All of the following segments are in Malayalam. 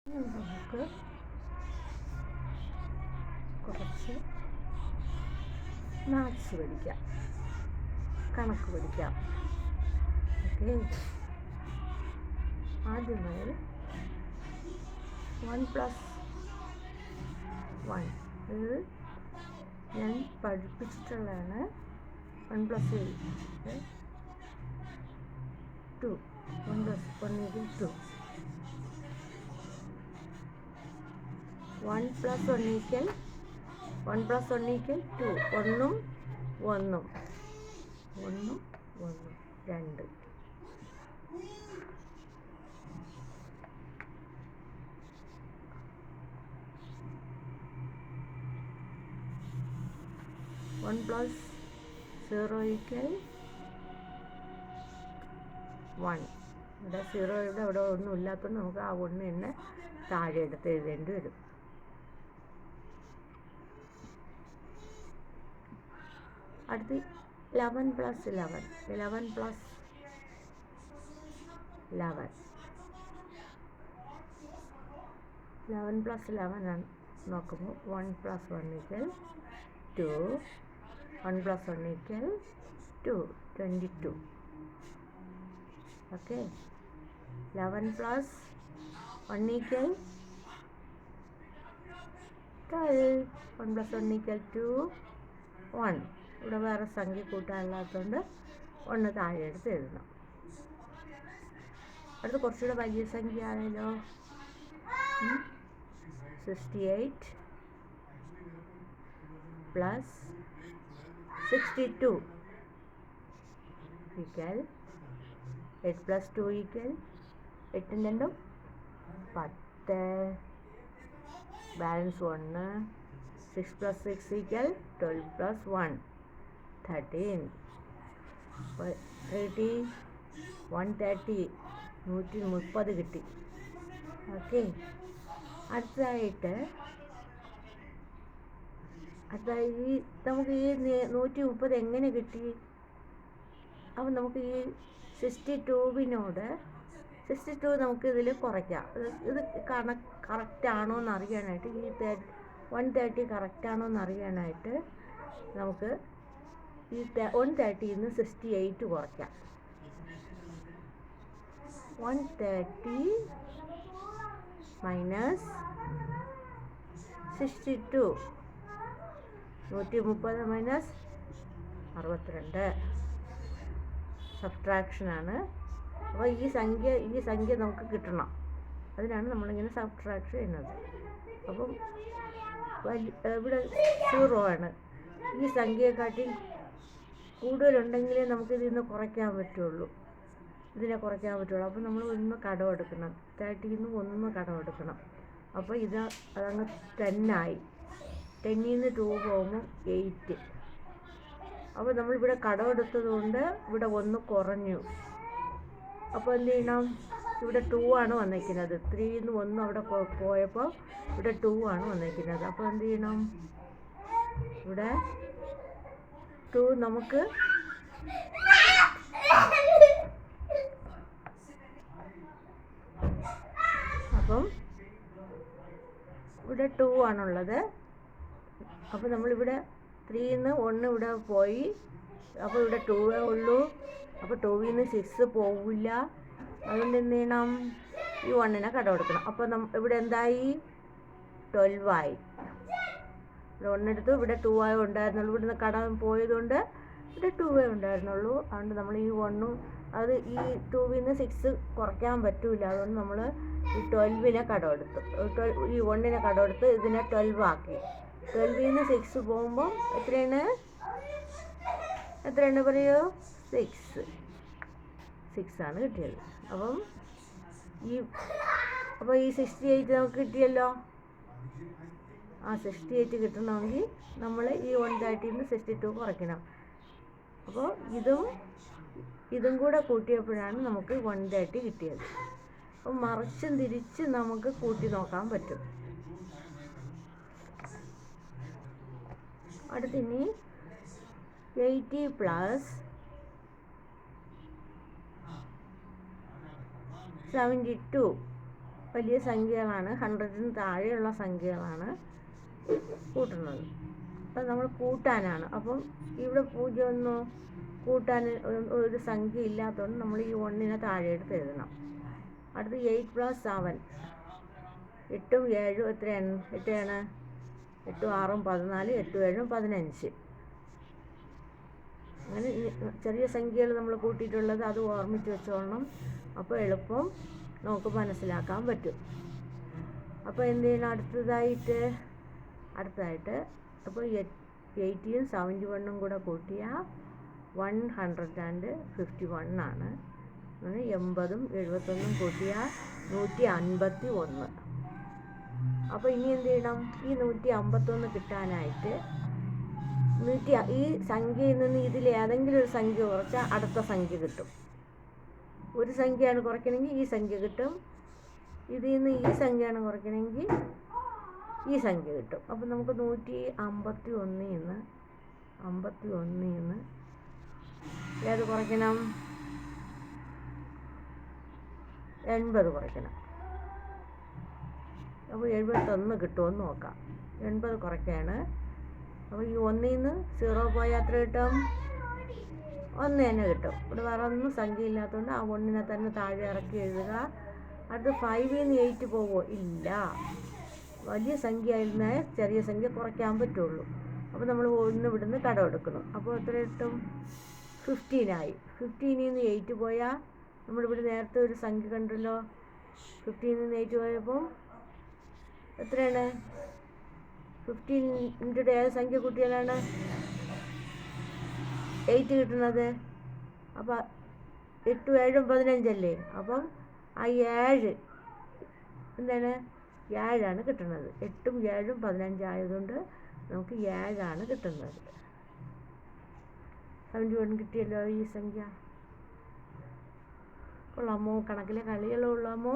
നമുക്ക് കുറച്ച് മാത്സ് പഠിക്കാം, കണക്ക് പഠിക്കാം. ഓക്കെ, ആദ്യമായി 1+1 ഇത് ഞാൻ പഠിപ്പിച്ചിട്ടുള്ളതാണ്. 1+8 2 1+1 = 2. 1+1 = 2. ഒന്നും ഒന്നും 2. 1+0 = 1. ഇവിടെ 0 ഇവിടെ ഒന്നും ഇല്ലാത്തതുകൊണ്ട് നമുക്ക് ആ 1 തന്നെ താഴെ എടുത്ത് എഴുതേണ്ടി വരും. അടുത്ത് 11+11 ആണ് നോക്കുമ്പോൾ 1+1 = 2. 1+1 = 2, 22. ഓക്കെ, 11+1 = 12. 1+1 = 2, 1. ഇവിടെ വേറെ സംഖ്യ കൂട്ടാനില്ലാത്തതുകൊണ്ട് 1 താഴെ എടുത്ത് എഴുതണം. അടുത്ത് കുറച്ചുകൂടെ വലിയ സംഖ്യ ആണല്ലോ. 68 + 62 = 8 + 2 = 8 × 2 10. ബാലൻസ് 1. 6 + 6 = 12 + 1 13. 130 130 കിട്ടി. ഓക്കെ, അടുത്തതായി നമുക്ക് ഈ 130 എങ്ങനെ കിട്ടി? അപ്പം നമുക്ക് ഈ 62 നമുക്ക് ഇതിൽ കുറയ്ക്കാം. ഇത് കറക്റ്റ് ആണോ എന്ന് അറിയാനായിട്ട്, ഈ 130 കറക്റ്റ് ആണോ എന്ന് അറിയാനായിട്ട് നമുക്ക് ഈ 130 നിന്ന് 68 കുറയ്ക്കാം. 130 - 62 130 - 62 സബ്ട്രാക്ഷനാണ്. അപ്പോൾ ഈ സംഖ്യ നമുക്ക് കിട്ടണം. അതിനാണ് നമ്മളിങ്ങനെ സബ്ട്രാക്ഷൻ ചെയ്യുന്നത്. അപ്പം ഇവിടെ 0 ആണ്. ഈ സംഖ്യയെക്കാട്ടി കൂടുതലുണ്ടെങ്കിലേ നമുക്കിതിൽ നിന്ന് കുറയ്ക്കാൻ പറ്റുള്ളൂ. അപ്പോൾ നമ്മൾ 1 കടമെടുക്കണം. 30 നിന്ന് 1 കടമെടുക്കണം. അപ്പോൾ അതങ്ങ് 10 ആയി. 10 നിന്ന് 2 പോകുമ്പോൾ 8. അപ്പോൾ നമ്മളിവിടെ കടമെടുത്തത് കൊണ്ട് ഇവിടെ 1 കുറഞ്ഞു. അപ്പോൾ എന്ത് ചെയ്യണം? ഇവിടെ 2 ആണ് വന്നിരിക്കുന്നത്. 3 നിന്ന് 1 അവിടെ പോയപ്പോൾ ഇവിടെ 2 ആണ് വന്നിരിക്കുന്നത്. അപ്പോൾ എന്ത് ചെയ്യണം? ഇവിടെ 2 നമുക്ക് അപ്പം ഇവിടെ 2 ആണുള്ളത്. അപ്പോൾ നമ്മളിവിടെ 3 നിന്ന് 1 ഇവിടെ പോയി. അപ്പോൾ ഇവിടെ 2 ഉള്ളൂ. അപ്പോൾ 2 നിന്ന് 6 പോവില്ല. അതുകൊണ്ട് എന്ത് ചെയ്യണം? ഈ 1നെ കടമെടുക്കണം. അപ്പോൾ ഇവിടെ എന്തായി? 12 ആയി. ഇവിടെ 1 എടുത്തു. ഇവിടെ 2 ആയി ഉണ്ടായിരുന്നുള്ളൂ. ഇവിടുന്ന് കടം പോയതുകൊണ്ട് ഇവിടെ 2 ഉണ്ടായിരുന്നുള്ളൂ. അതുകൊണ്ട് നമ്മൾ ഈ 1 ഈ 2 നിന്ന് 6 കുറയ്ക്കാൻ പറ്റൂല. അതുകൊണ്ട് നമ്മൾ ഈ 12നെ കടമെടുത്തു. ഈ 1നെ കടമെടുത്ത് ഇതിനെ 12 ആക്കി. 12 നിന്ന് 6 പോകുമ്പോൾ എത്രയാണ് പറയൂ? 6 ആണ് കിട്ടിയത്. അപ്പം ഈ 68 നമുക്ക് കിട്ടിയല്ലോ. ആ 68 കിട്ടണമെങ്കിൽ നമ്മൾ ഈ 130 നിന്ന് 62 കുറയ്ക്കണം. അപ്പോൾ ഇതും കൂടെ കൂട്ടിയപ്പോഴാണ് നമുക്ക് 130 കിട്ടിയത്. അപ്പോൾ മറിച്ചും തിരിച്ച് നമുക്ക് കൂട്ടി നോക്കാൻ പറ്റും. അടുത്തിനി 80 + 72 വലിയ സംഖ്യകളാണ്, 100-ന് താഴെയുള്ള സംഖ്യകളാണ് കൂട്ടുന്നത്. അപ്പം നമ്മൾ കൂട്ടാനാണ്. അപ്പം ഇവിടെ 0 കൂട്ടാൻ ഒരു സംഖ്യ ഇല്ലാത്തതുകൊണ്ട് നമ്മൾ ഈ 1-നെ താഴെ എടുത്ത് എഴുതണം. അടുത്ത് 8 + 7, 8ഉം 7ഉം എത്രയാണ്? 8 8ഉം 6ഉം 14, 8ഉം 7ഉം 15. അങ്ങനെ ചെറിയ സംഖ്യകൾ നമ്മൾ കൂട്ടിയിട്ടുള്ളത് അത് ഓർമ്മിച്ച് വെച്ചോളണം. അപ്പോൾ എളുപ്പം നമുക്ക് മനസ്സിലാക്കാൻ പറ്റും. അപ്പോൾ എന്ത് ചെയ്യണം? അടുത്തതായിട്ട് അപ്പോൾ 80ഉം 71ഉം കൂടെ കൂട്ടിയാൽ 151 ആണ്. 80ഉം 71ഉം കൂട്ടിയാൽ 151. അപ്പോൾ ഇനി എന്ത് ചെയ്യണം? ഈ 151 കിട്ടാനായിട്ട് ഈ സംഖ്യയിൽ നിന്ന് ഇതിൽ ഏതെങ്കിലും ഒരു സംഖ്യ കുറച്ചാൽ അടുത്ത സംഖ്യ കിട്ടും. ഒരു സംഖ്യയാണ് കുറയ്ക്കണമെങ്കിൽ ഈ സംഖ്യ കിട്ടും. ഇതിൽ നിന്ന് ഈ സംഖ്യയാണ് കുറയ്ക്കണമെങ്കിൽ ഈ സംഖ്യ കിട്ടും. അപ്പം നമുക്ക് 151 ഏത് കുറയ്ക്കണം? 80 കുറയ്ക്കണം. അപ്പോൾ 71 കിട്ടുമെന്ന് നോക്കാം. 80 കുറയ്ക്കുകയാണ്. അപ്പോൾ ഈ 1-ൽ 0 പോയാൽ എത്ര കിട്ടും? 1 തന്നെ കിട്ടും. ഇവിടെ വേറെ ഒന്നും സംഖ്യ ഇല്ലാത്തതുകൊണ്ട് ആ 1-നെ തന്നെ താഴെ ഇറക്കി എഴുതുക. അടുത്ത് 5-ൽ 8 പോവോ? ഇല്ല. വലിയ സംഖ്യ ആയിരുന്നാൽ ചെറിയ സംഖ്യ കുറയ്ക്കാൻ പറ്റുള്ളൂ. അപ്പോൾ നമ്മൾ 1 ഇവിടുന്ന് കടമെടുക്കണം. അപ്പോൾ എത്ര കിട്ടും? 15 ആയി. 15-ൽ 8 പോയാൽ നമ്മളിവിടെ നേരത്തെ ഒരു സംഖ്യ കണ്ടല്ലോ. 15-ൽ 8 പോയപ്പോൾ എത്രയാണ്? 15-ൻ്റെ ഏത് സംഖ്യ കൂട്ടിയാലാണ് 8 കിട്ടുന്നത്? അപ്പോൾ 8ഉം 7ഉം 15 അല്ലേ? അപ്പം ആ 7 എന്താണ്? 7 കിട്ടുന്നത്. 8ഉം 7ഉം 15 ആയതുകൊണ്ട് നമുക്ക് 7 കിട്ടുന്നത്. 71 കിട്ടിയല്ലോ ഈ സംഖ്യ. കൊള്ളാമോ? കണക്കിലെ കളികളോ ഉള്ളാമോ?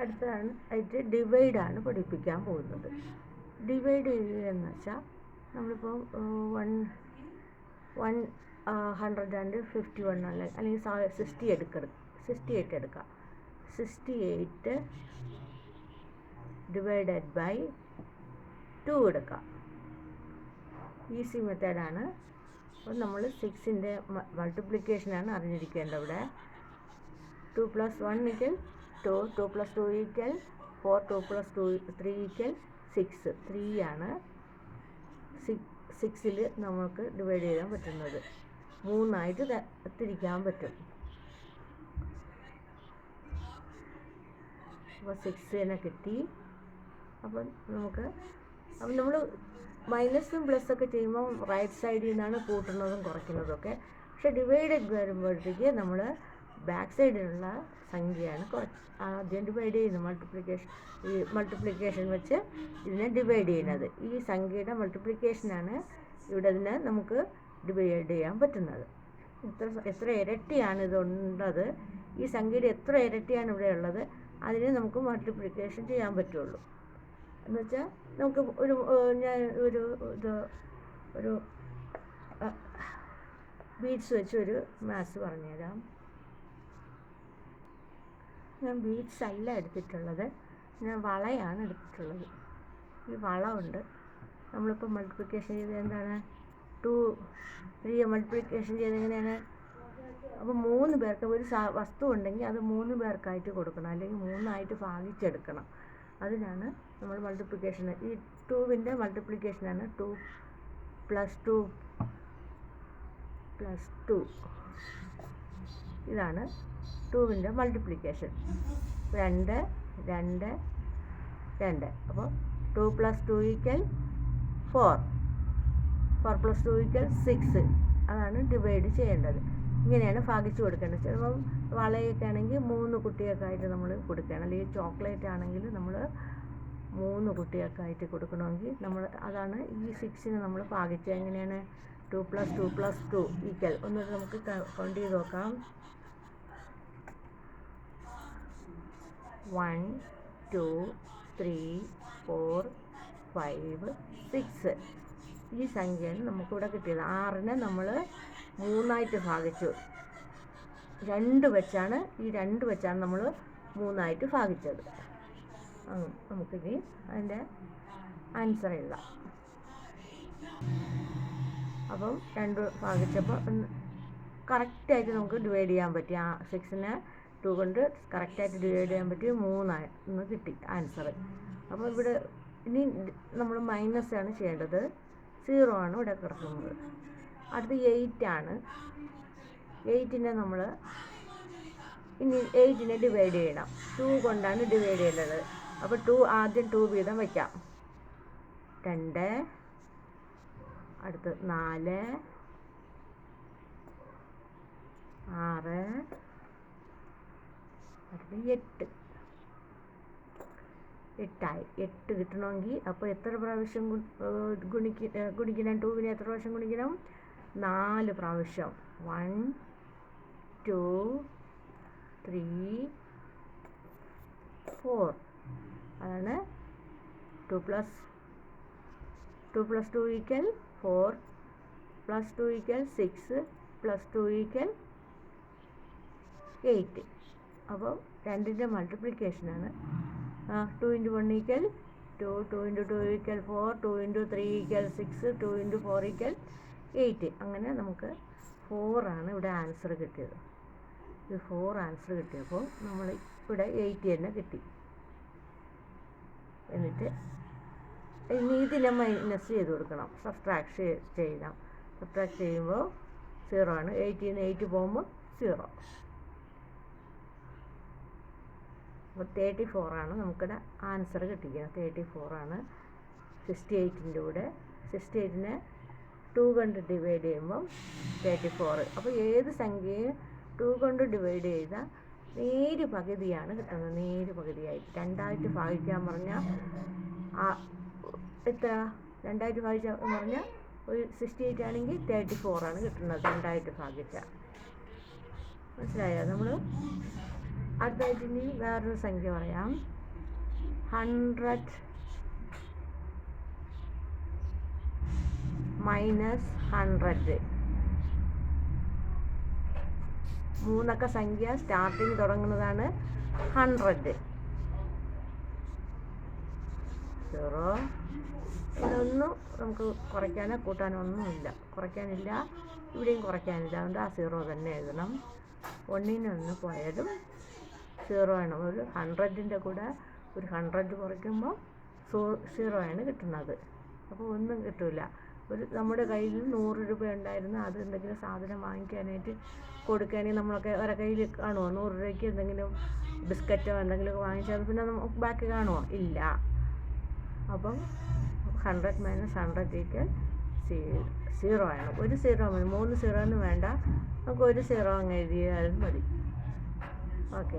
അടുത്തതായിട്ട് ഡിവൈഡാണ് പഠിപ്പിക്കാൻ പോകുന്നത്. ഡിവൈഡ് ചെയ്യുക എന്ന് വെച്ചാൽ നമ്മളിപ്പോൾ 151 അല്ലെങ്കിൽ 68 എടുക്കാം. 68 ഡിവൈഡഡ് ബൈ 2 എടുക്കാം. ഈസി മെത്തേഡാണ്. അപ്പോൾ നമ്മൾ 6-ൻ്റെ മൾട്ടിപ്ലിക്കേഷനാണ് അറിഞ്ഞിരിക്കേണ്ടത്. ഇവിടെ 2 + 1 = 2, 2 + 2 = 4, 2 + 2 3 = 6. 3 ആണ് 6-ൽ നമുക്ക് ഡിവൈഡ് ചെയ്യാൻ പറ്റുന്നത്. 3 തിരിക്കാൻ പറ്റും. അപ്പോൾ 6 കിട്ടി. അപ്പം നമ്മൾ മൈനസും പ്ലസ്സൊക്കെ ചെയ്യുമ്പോൾ റൈറ്റ് സൈഡിൽ നിന്നാണ് കൂട്ടുന്നതും കുറയ്ക്കുന്നതും ഒക്കെ. പക്ഷേ ഡിവൈഡ് വരുമ്പോഴത്തേക്ക് നമ്മൾ ബാക്ക് സൈഡിലുള്ള സംഖ്യയാണ് ആദ്യം ഡിവൈഡ് ചെയ്യുന്നത്. മൾട്ടിപ്ലിക്കേഷൻ വെച്ച് ഇതിനെ ഡിവൈഡ് ചെയ്യുന്നത്. ഈ സംഖ്യയുടെ മൾട്ടിപ്ലിക്കേഷനാണ് ഇവിടെ ഇതിനെ നമുക്ക് ഡിവൈഡ് ചെയ്യാൻ പറ്റുന്നത്. എത്ര ഇരട്ടിയാണ് ഇതുള്ളത്, ഈ സംഖ്യയുടെ എത്ര ഇരട്ടിയാണ് ഇവിടെ ഉള്ളത്, അതിനെ നമുക്ക് മൾട്ടിപ്ലിക്കേഷൻ ചെയ്യാൻ പറ്റുള്ളൂ. എന്നുവെച്ചാൽ നമുക്ക് ഞാൻ ഒരു ബീഡ്സ് വെച്ച് ഒരു മാത്സ് പറഞ്ഞുതരാം. ഞാൻ ബീഡ്സ് അല്ല എടുത്തിട്ടുള്ളത്, ഞാൻ വളയാണ് എടുത്തിട്ടുള്ളത്. ഈ വള ഉണ്ട്. നമ്മളിപ്പോൾ മൾട്ടിപ്ലിക്കേഷൻ ചെയ്ത് എന്താണ് 3 മൾട്ടിപ്ലിക്കേഷൻ ചെയ്ത് എങ്ങനെയാണ്? അപ്പോൾ 3 പേർക്ക് ഒരു വസ്തു ഉണ്ടെങ്കിൽ അത് 3 പേർക്കായിട്ട് കൊടുക്കണം, അല്ലെങ്കിൽ 3 ഭാഗിച്ചെടുക്കണം. അതിനാണ് നമ്മൾ മൾട്ടിപ്ലിക്കേഷൻ. ഈ 2-ൻ്റെ മൾട്ടിപ്ലിക്കേഷനാണ് 2 + 2 + 2. ഇതാണ് 2-ൻ്റെ മൾട്ടിപ്ലിക്കേഷൻ. 2, 2, 2. അപ്പോൾ 2 + 2 = 4, 4 + 2 = 6. അതാണ് ഡിവൈഡ് ചെയ്യേണ്ടത്. ഇങ്ങനെയാണ് ഭാഗിച്ച് കൊടുക്കേണ്ടത്. ചിലപ്പം വളയൊക്കെ ആണെങ്കിൽ 3 കുട്ടികൾക്കായിട്ട് നമ്മൾ കൊടുക്കണം, അല്ലെങ്കിൽ ചോക്ലേറ്റ് ആണെങ്കിൽ നമ്മൾ 3 കുട്ടികൾക്കായിട്ട് കൊടുക്കണമെങ്കിൽ അതാണ് ഈ 6-നെ നമ്മൾ ഭാഗിച്ച്. എങ്ങനെയാണ്? 2 + 2 + 2 = ഒന്നുകൂടി നമുക്ക് കൗണ്ട് ചെയ്ത് നോക്കാം. 1, 2, 3, 4, 5, 6. ഈ സംഖ്യയാണ് നമുക്കിവിടെ കിട്ടിയത്. 6-നെ നമ്മൾ 3 ഭാഗിച്ചു. 2 വെച്ചാണ് നമ്മൾ 3 ഭാഗിച്ചത്. നമുക്കിനി അതിൻ്റെ ആൻസർ എഴുതാം. അപ്പം 2 ഭാഗിച്ചപ്പോൾ കറക്റ്റായിട്ട് നമുക്ക് ഡിവൈഡ് ചെയ്യാൻ പറ്റി. 6നെ 2 കൊണ്ട് കറക്റ്റായിട്ട് ഡിവൈഡ് ചെയ്യാൻ പറ്റി 3 കിട്ടി ആൻസർ. അപ്പോൾ ഇവിടെ ഇനി നമ്മൾ മൈനസ് ആണ് ചെയ്യേണ്ടത്. 0 ആണ് ഇവിടെ കിടക്കുന്നത്. അടുത്ത് 8 ആണ്. 8നെ നമ്മൾ ഇനി 8നെ ഡിവൈഡ് ചെയ്യണം. 2 കൊണ്ടാണ് ഡിവൈഡ് ചെയ്യേണ്ടത്. അപ്പോൾ 2 ആദ്യം 2 വീതം വയ്ക്കാം. 2, അടുത്ത് 4, 6, അടുത്ത് 8. 8 കിട്ടണമെങ്കിൽ അപ്പോൾ എത്ര പ്രാവശ്യം ഗുണിക്കണം? 2നെ എത്ര പ്രാവശ്യം ഗുണിക്കണം? 4 പ്രാവശ്യം. 1, 2, 3, 4. അതാണ് 2 + 2 + 2 = 4 + 2 = 6 + 2 = 8. അപ്പോൾ 2ൻ്റെ മൾട്ടിപ്ലിക്കേഷനാണ്. 2 × 1 = 2, 2 × 2 = 4, 2 × 3 = 6, 2 × 4 = 8. അങ്ങനെ നമുക്ക് 4 ആണ് ഇവിടെ ആൻസർ കിട്ടിയത്. ഇത് 4 ആൻസർ കിട്ടിയപ്പോൾ നമ്മൾ ഇവിടെ 8 തന്നെ കിട്ടി. എന്നിട്ട് ഇനി ഇതിനെ മൈനസ് ചെയ്ത് കൊടുക്കണം, സബ്ട്രാക്ട് ചെയ്യണം. സബ്ട്രാക്ട് ചെയ്യുമ്പോൾ 0 ആണ്. 8 ന് 8 പോകുമ്പോൾ 0. അപ്പോൾ 34 ആണ് നമുക്കിവിടെ ആൻസർ കിട്ടിയിരിക്കുന്നത്. 34 ആണ് 68ൻ്റെ കൂടെ. 68നെ 2 കൊണ്ട് ഡിവൈഡ് ചെയ്യുമ്പം 34. അപ്പോൾ ഏത് സംഖ്യയെ 2 കൊണ്ട് ഡിവൈഡ് ചെയ്താൽ നേര് പകുതിയാണ് കിട്ടുന്നത്. നേര് പകുതിയായിട്ട് 2 ഭാഗിക്കാൻ പറഞ്ഞാൽ എത്ര? 2 ഭാഗിച്ചാൽ പറഞ്ഞാൽ ഒരു 68 ആണെങ്കിൽ 34 ആണ് കിട്ടുന്നത് 2 ഭാഗിച്ചാൽ. മനസ്സിലായോ? നമ്മൾ അടുത്തായിട്ട് ഇനി വേറൊരു സംഖ്യ പറയാം. 100 - 100. 3 സംഖ്യ സ്റ്റാർട്ടിങ് തുടങ്ങുന്നതാണ് 100. 0. ഇതൊന്നും നമുക്ക് കുറയ്ക്കാനോ കൂട്ടാനോ ഒന്നുമില്ല. കുറയ്ക്കാനില്ല, ഇവിടെയും കുറയ്ക്കാനില്ല. അതുകൊണ്ട് ആ 0 തന്നെ എഴുതണം. 1ന് 1 പോയാലും 0 ആണ്. ഒരു 100ൻ്റെ കൂടെ ഒരു 100 കുറയ്ക്കുമ്പോൾ 0 ആണ് കിട്ടുന്നത്. അപ്പോൾ ഒന്നും കിട്ടില്ല. നമ്മുടെ കയ്യിൽ 100 രൂപ ഉണ്ടായിരുന്നു, അത് എന്തെങ്കിലും സാധനം വാങ്ങിക്കാനായിട്ട് കൊടുക്കുകയാണെങ്കിൽ നമ്മളൊക്കെ അവരുടെ കയ്യിൽ കാണുമോ? 100 രൂപയ്ക്ക് എന്തെങ്കിലും ബിസ്ക്കറ്റോ എന്തെങ്കിലും വാങ്ങിച്ചാൽ പിന്നെ നമുക്ക് ബാക്കി കാണുമോ? ഇല്ല. അപ്പം 100 - 100 = 0 ആണ്. ഒരു 0 മതി. 3 0 വേണ്ട, നമുക്ക് ഒരു 0 അങ്ങ് എഴുതിയാലും മതി. ഓക്കെ.